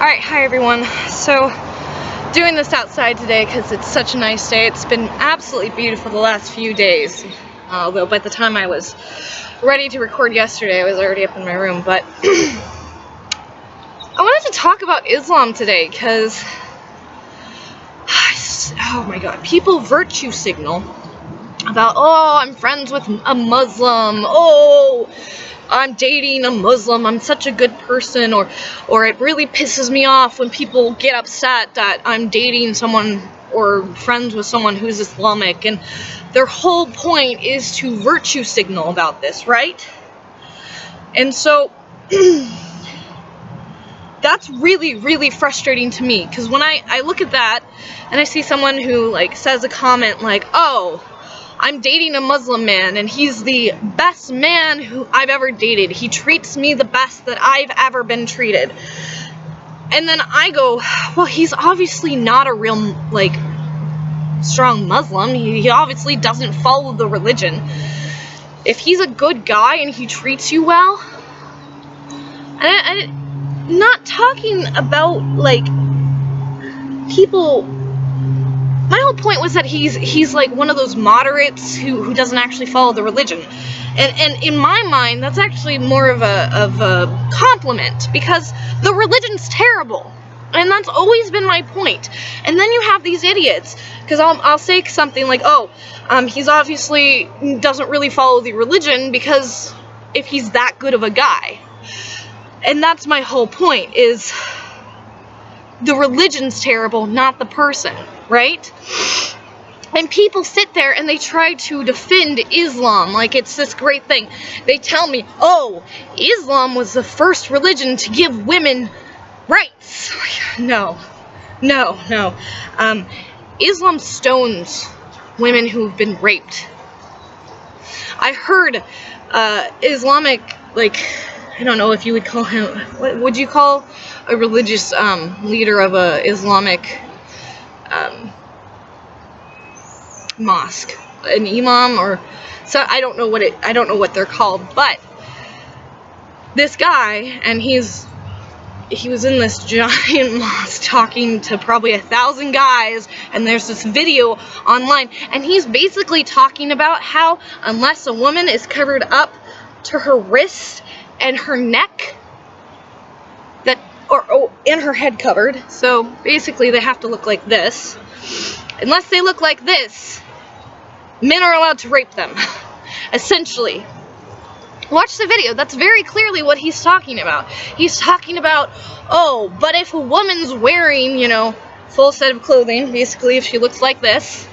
Alright, hi everyone. So, doing this outside today because it's such a nice day. It's been absolutely beautiful the last few days. Although by the time I was ready to record yesterday, I was already up in my room. But I wanted to talk about Islam today because, oh my god, people virtue signal about, oh, I'm friends with a Muslim, oh, I'm dating a Muslim, I'm such a good person, or it really pisses me off when people get upset that I'm dating someone or friends with someone who's Islamic, and their whole point is to virtue signal about this, right? And so, that's really, really frustrating to me, because when I look at that, and I see someone who, like, says a comment like, oh, I'm dating a Muslim man, and he's the best man who I've ever dated. He treats me the best that I've ever been treated. And then I go, well, he's obviously not a real, like, strong Muslim. He obviously doesn't follow the religion. If he's a good guy and he treats you well, and I'm not talking about, like, people. My whole point was that he's like one of those moderates who doesn't actually follow the religion, and in my mind that's actually more of a compliment, because the religion's terrible, and that's always been my point. And then you have these idiots, because I'll say something like, oh, he's obviously doesn't really follow the religion because if he's that good of a guy, and that's my whole point, is the religion's terrible, not the person, right? And people sit there and they try to defend Islam like it's this great thing. They tell me, oh, Islam was the first religion to give women rights. No. Islam stones women who've been raped. I heard Islamic, like, I don't know if you would call him, what would you call a religious leader of a Islamic mosque, an imam, or so, I don't know what they're called, but this guy, and he was in this giant mosque talking to probably 1,000 guys, and there's this video online, and he's basically talking about how unless a woman is covered up to her wrist and her neck, and her head covered, so basically they have to look like this. Unless they look like this, men are allowed to rape them, essentially. Watch the video, that's very clearly what he's talking about. He's talking about, oh, but if a woman's wearing, you know, full set of clothing, basically if she looks like this,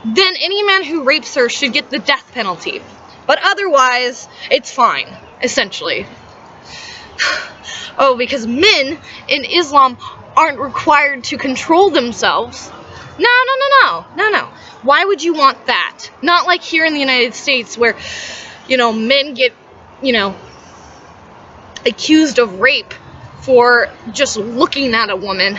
then any man who rapes her should get the death penalty. But otherwise, it's fine, essentially. Oh, because men in Islam aren't required to control themselves. No. Why would you want that? Not like here in the United States where, you know, men get, you know, accused of rape for just looking at a woman.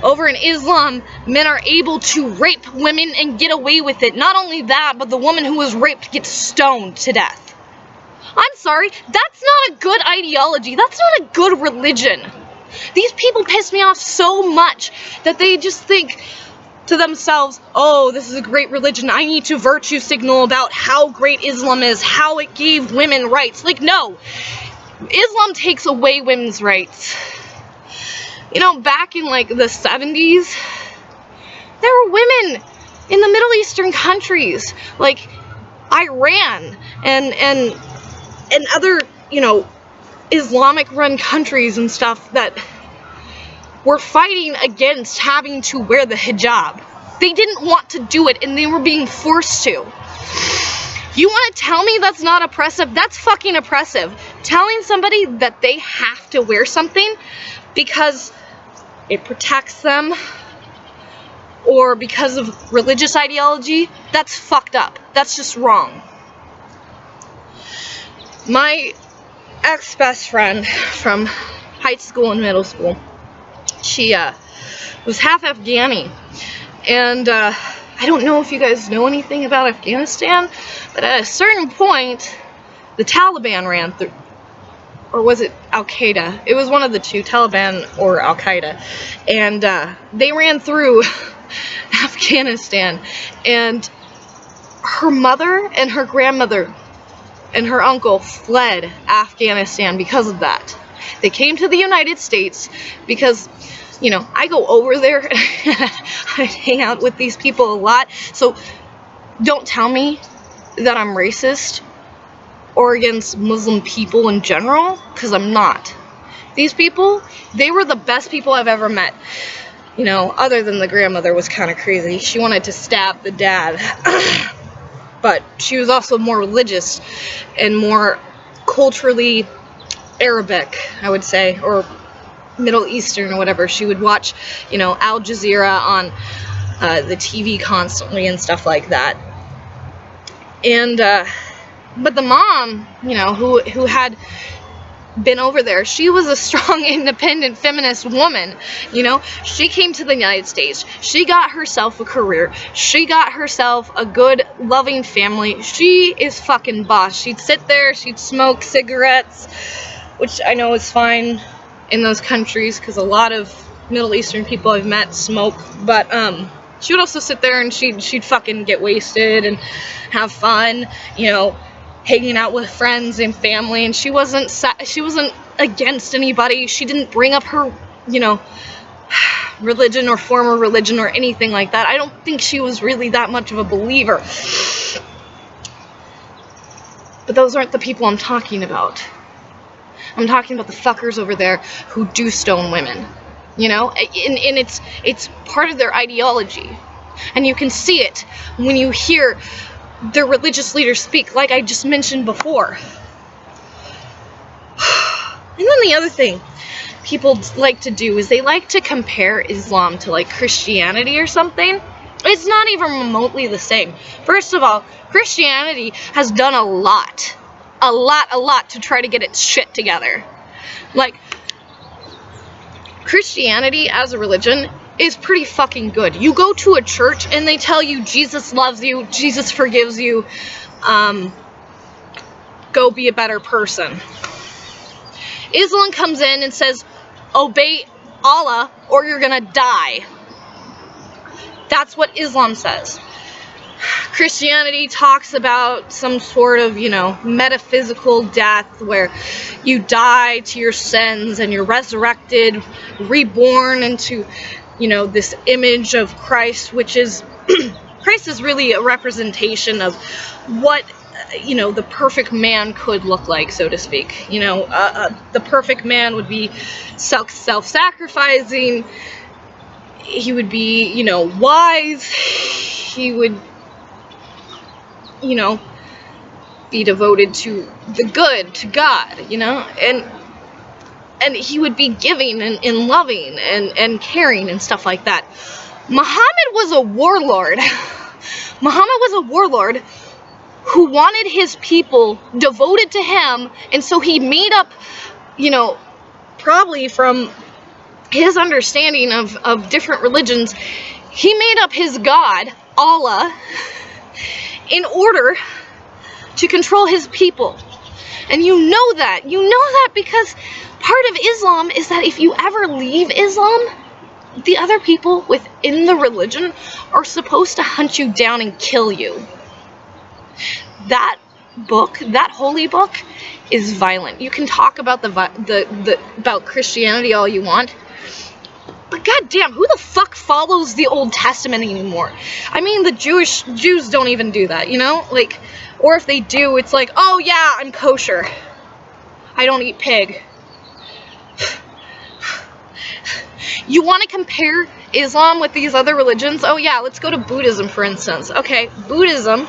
Over in Islam, men are able to rape women and get away with it. Not only that, but the woman who was raped gets stoned to death. I'm sorry, that's not a good ideology. That's not a good religion. These people piss me off so much that they just think to themselves, oh, this is a great religion. I need to virtue signal about how great Islam is, how it gave women rights. Like, no. Islam takes away women's rights. You know, back in, like, the 70s, there were women in the Middle Eastern countries, like Iran and other, you know, Islamic-run countries and stuff that were fighting against having to wear the hijab. They didn't want to do it, and they were being forced to. You want to tell me that's not oppressive? That's fucking oppressive. Telling somebody that they have to wear something because it protects them or because of religious ideology, that's fucked up. That's just wrong. My ex-best friend from high school and middle school, she was half Afghani, and I don't know if you guys know anything about Afghanistan, but at a certain point, the Taliban or was it Al-Qaeda? It was one of the two, Taliban or Al-Qaeda. And they ran through Afghanistan. And her mother and her grandmother and her uncle fled Afghanistan because of that. They came to the United States because, you know, I go over there. I hang out with these people a lot. So don't tell me that I'm racist or against Muslim people in general, because I'm not. These people, they were the best people I've ever met. You know, other than the grandmother was kind of crazy. She wanted to stab the dad. But she was also more religious and more culturally Arabic, I would say, or Middle Eastern or whatever. She would watch, you know, Al Jazeera on the TV constantly and stuff like that. And but the mom, you know, who had been over there, she was a strong, independent, feminist woman. You know, she came to the United States. She got herself a career. She got herself a good, loving family. She is fucking boss. She'd sit there, she'd smoke cigarettes, which I know is fine in those countries because a lot of Middle Eastern people I've met smoke, but she would also sit there and she'd fucking get wasted and have fun, you know, hanging out with friends and family. And she wasn't against anybody. She didn't bring up her, you know, religion or former religion or anything like that. I don't think she was really that much of a believer. But those aren't the people I'm talking about. I'm talking about the fuckers over there who do stone women. You know, and it's part of their ideology. And you can see it when you hear their religious leaders speak, like I just mentioned before. And then the other thing people like to do is they like to compare Islam to like Christianity or something. It's not even remotely the same. First of all, Christianity has done a lot to try to get its shit together. Like, Christianity as a religion is pretty fucking good. You go to a church and they tell you Jesus loves you, Jesus forgives you, go be a better person. Islam comes in and says, obey Allah or you're gonna die. That's what Islam says. Christianity talks about some sort of, you know, metaphysical death where you die to your sins and you're resurrected, reborn into, you know, this image of Christ, which is, Christ is really a representation of what, you know, the perfect man could look like, so to speak. You know, the perfect man would be self-sacrificing. He would be, you know, wise. He would, you know, be devoted to the good, to God, you know, and he would be giving and loving and caring and stuff like that. Muhammad was a warlord. Muhammad was a warlord who wanted his people devoted to him, and so he made up, you know, probably from his understanding of different religions, he made up his God, Allah, in order to control his people. And you know that. You know that because part of Islam is that if you ever leave Islam, the other people within the religion are supposed to hunt you down and kill you. That book, that holy book, is violent. You can talk about about Christianity all you want, but goddamn, who the fuck follows the Old Testament anymore? I mean, the Jews don't even do that, you know? Like, or if they do, it's like, oh yeah, I'm kosher. I don't eat pig. You want to compare Islam with these other religions? Oh yeah, let's go to Buddhism, for instance. Okay, Buddhism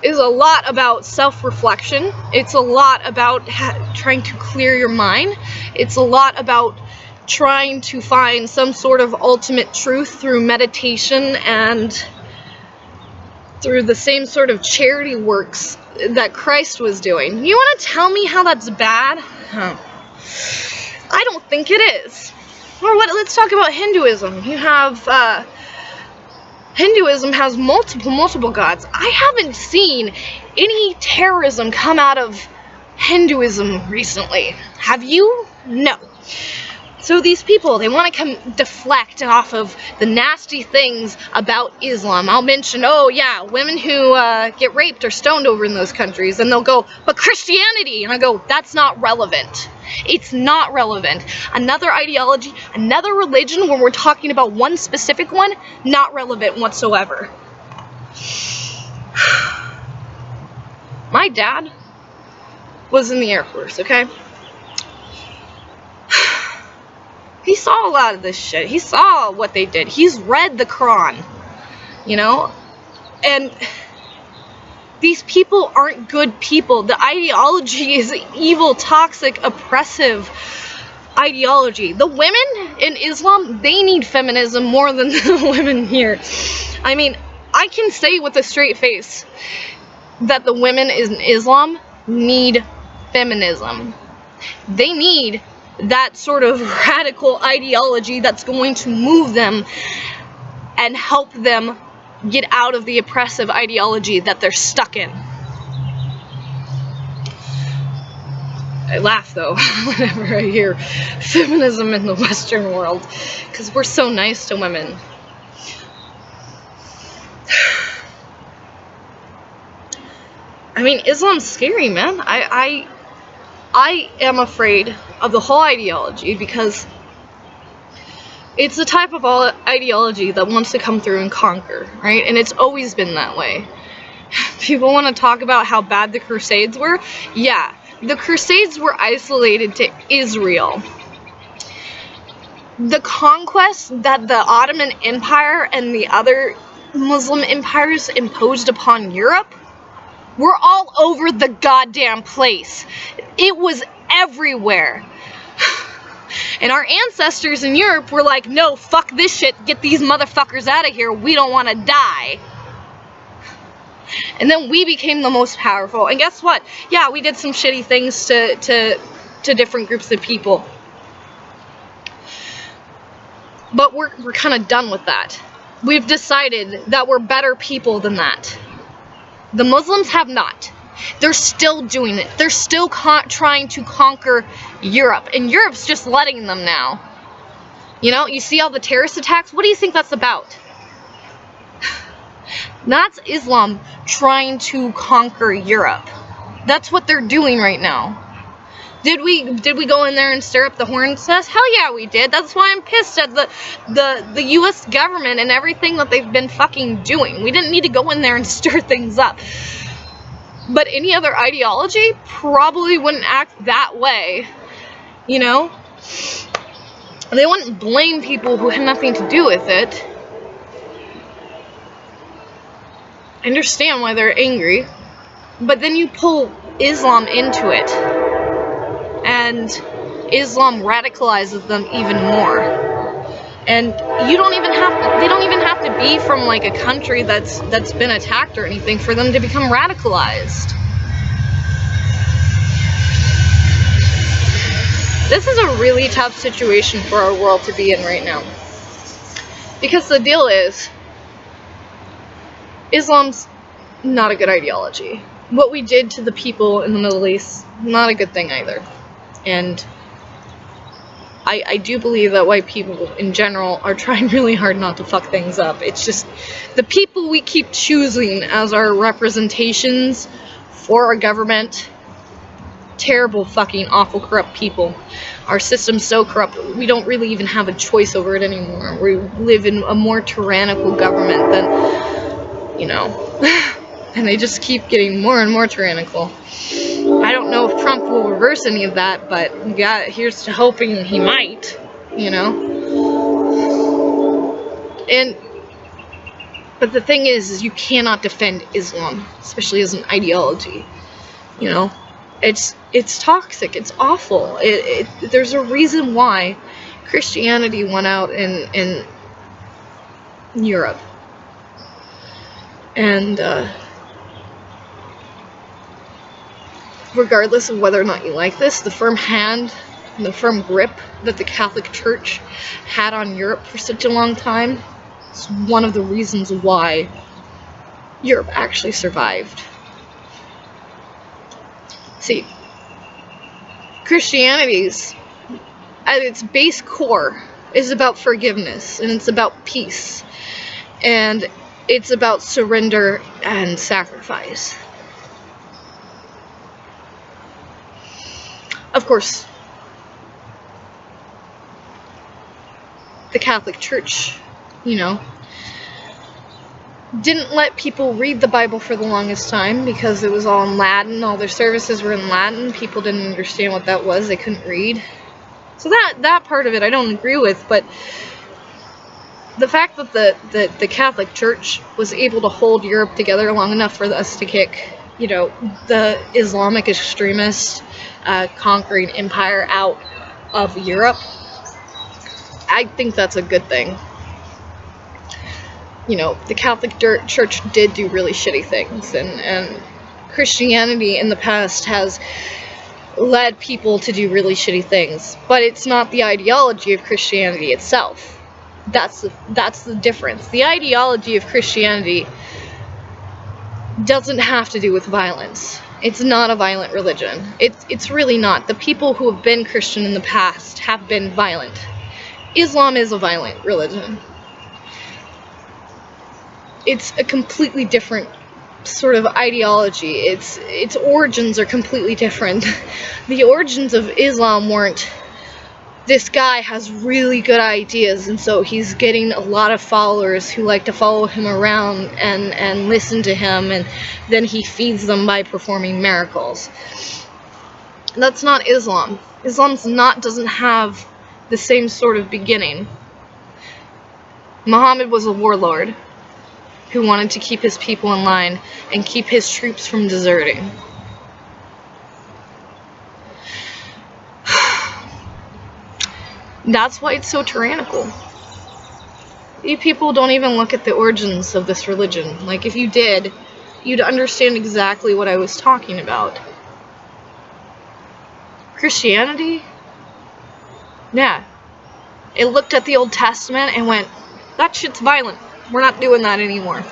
is a lot about self-reflection. It's a lot about trying to clear your mind. It's a lot about trying to find some sort of ultimate truth through meditation and through the same sort of charity works that Christ was doing. You want to tell me how that's bad? Huh. I don't think it is. Or let's talk about Hinduism. You have, Hinduism has multiple gods. I haven't seen any terrorism come out of Hinduism recently. Have you? No. So these people, they want to deflect off of the nasty things about Islam. I'll mention, oh yeah, women who get raped or stoned over in those countries, and they'll go, but Christianity, and I go, that's not relevant. It's not relevant. Another ideology, another religion, when we're talking about one specific one, not relevant whatsoever. My dad was in the Air Force, okay? He saw a lot of this shit. He saw what they did. He's read the Quran, you know? And these people aren't good people. The ideology is evil, toxic, oppressive ideology. The women in Islam, they need feminism more than the women here. I mean, I can say with a straight face that the women in Islam need feminism. They need that sort of radical ideology that's going to move them and help them get out of the oppressive ideology that they're stuck in. I laugh though whenever I hear feminism in the Western world, because we're so nice to women. I mean, Islam's scary, man. I am afraid of the whole ideology because it's the type of ideology that wants to come through and conquer, right? And it's always been that way. People want to talk about how bad the Crusades were. Yeah, the Crusades were isolated to Israel. The conquest that the Ottoman Empire and the other Muslim empires imposed upon Europe were all over the goddamn place. It was everywhere. And our ancestors in Europe were like, no, fuck this shit, get these motherfuckers out of here, we don't want to die. And then we became the most powerful. And guess what? Yeah, we did some shitty things to different groups of people. But we're kind of done with that. We've decided that we're better people than that. The Muslims have not. They're still doing it. They're still trying to conquer Europe. And Europe's just letting them now. You know, you see all the terrorist attacks? What do you think that's about? That's Islam trying to conquer Europe. That's what they're doing right now. Did we go in there and stir up the hornet's nest? Hell yeah, we did. That's why I'm pissed at the U.S. government and everything that they've been fucking doing. We didn't need to go in there and stir things up. But any other ideology probably wouldn't act that way, you know? They wouldn't blame people who had nothing to do with it. I understand why they're angry, but then you pull Islam into it, and Islam radicalizes them even more. And you don't even have to, they don't even have to be from like a country that's been attacked or anything for them to become radicalized. This is a really tough situation for our world to be in right now. Because the deal is, Islam's not a good ideology. What we did to the people in the Middle East, not a good thing either. And I do believe that white people in general are trying really hard not to fuck things up. It's just the people we keep choosing as our representations for our government, terrible, fucking, awful, corrupt people. Our system's so corrupt, we don't really even have a choice over it anymore. We live in a more tyrannical government than, you know, and they just keep getting more and more tyrannical. I don't know if Trump will reverse any of that, but yeah, here's to hoping he might, you know. But the thing is you cannot defend Islam, especially as an ideology, you know. It's toxic, it's awful. There's a reason why Christianity won out in Europe. And regardless of whether or not you like this, the firm hand and the firm grip that the Catholic Church had on Europe for such a long time is one of the reasons why Europe actually survived. See, Christianity's, at its base core, is about forgiveness, and it's about peace, and it's about surrender and sacrifice. Of course, the Catholic Church, you know, didn't let people read the Bible for the longest time because it was all in Latin. All their services were in Latin. People didn't understand what that was. They couldn't read. So that part of it I don't agree with, but the fact that the Catholic Church was able to hold Europe together long enough for us to kick, you know, the Islamic extremist conquering empire out of Europe, I think that's a good thing. You know, the Catholic Church did do really shitty things, and Christianity in the past has led people to do really shitty things, but it's not the ideology of Christianity itself. That's the difference. The ideology of Christianity doesn't have to do with violence. It's not a violent religion. It's really not. The people who have been Christian in the past have been violent. Islam is a violent religion. It's a completely different sort of ideology. Its origins are completely different. The origins of Islam weren't, this guy has really good ideas, and so he's getting a lot of followers who like to follow him around and listen to him, and then he feeds them by performing miracles. That's not Islam. Doesn't have the same sort of beginning. Muhammad was a warlord who wanted to keep his people in line and keep his troops from deserting. That's why it's so tyrannical. You people don't even look at the origins of this religion. Like, if you did, you'd understand exactly what I was talking about. Christianity? Yeah. It looked at the Old Testament and went, that shit's violent. We're not doing that anymore.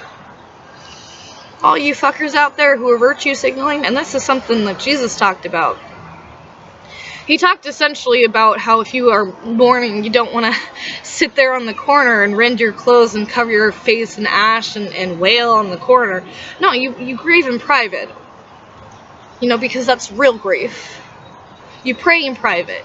All you fuckers out there who are virtue signaling, and this is something that Jesus talked about. He talked essentially about how if you are mourning, you don't want to sit there on the corner and rend your clothes and cover your face in ash and wail on the corner. No, you grieve in private. You know, because that's real grief. You pray in private.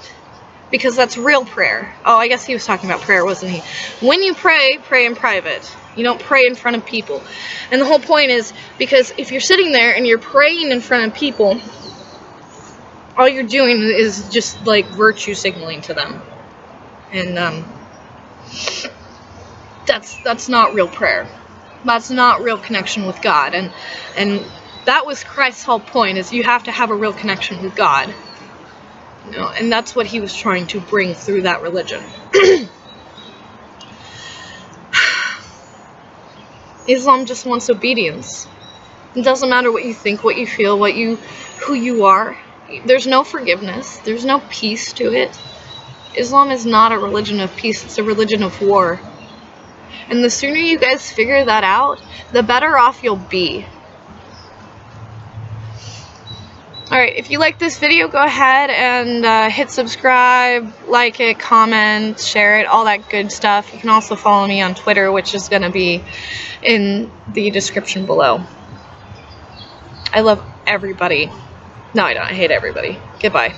Because that's real prayer. Oh, I guess he was talking about prayer, wasn't he? When you pray, pray in private. You don't pray in front of people. And the whole point is, because if you're sitting there and you're praying in front of people, all you're doing is just, like, virtue signaling to them. And, that's not real prayer. That's not real connection with God. And that was Christ's whole point, is you have to have a real connection with God. You know, and that's what he was trying to bring through that religion. Islam just wants obedience. It doesn't matter what you think, what you feel, who you are. There's no forgiveness. There's no peace to it. Islam is not a religion of peace. It's a religion of war. And the sooner you guys figure that out, the better off you'll be. Alright, if you like this video, go ahead and hit subscribe, like it, comment, share it, all that good stuff. You can also follow me on Twitter, which is going to be in the description below. I love everybody. No, I don't. I hate everybody. Goodbye.